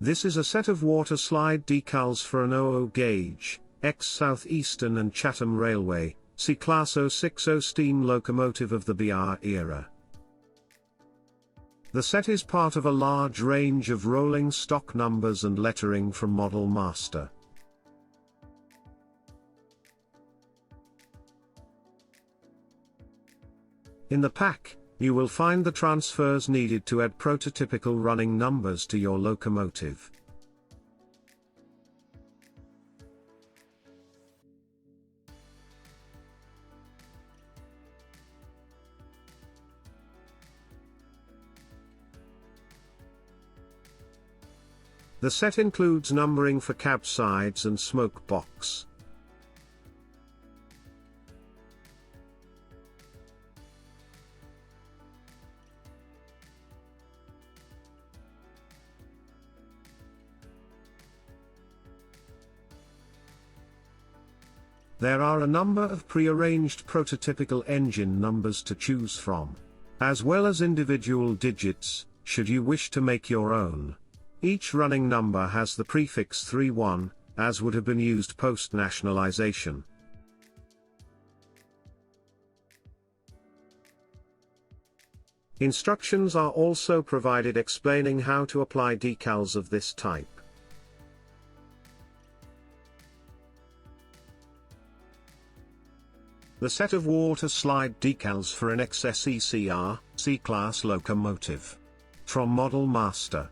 This is a set of water slide decals for an 00 gauge, ex-Southeastern and Chatham Railway, C-Class 060 steam locomotive of the BR era. The set is part of a large range of rolling stock numbers and lettering from Model Master. In the pack, you will find the transfers needed to add prototypical running numbers to your locomotive. The set includes numbering for cab sides and smoke box. There are a number of pre-arranged prototypical engine numbers to choose from, as well as individual digits, should you wish to make your own. Each running number has the prefix 31, as would have been used post-nationalisation. Instructions are also provided explaining how to apply decals of this type. The set of water slide decals for an S.E.C.R, C-Class locomotive. From Model Master.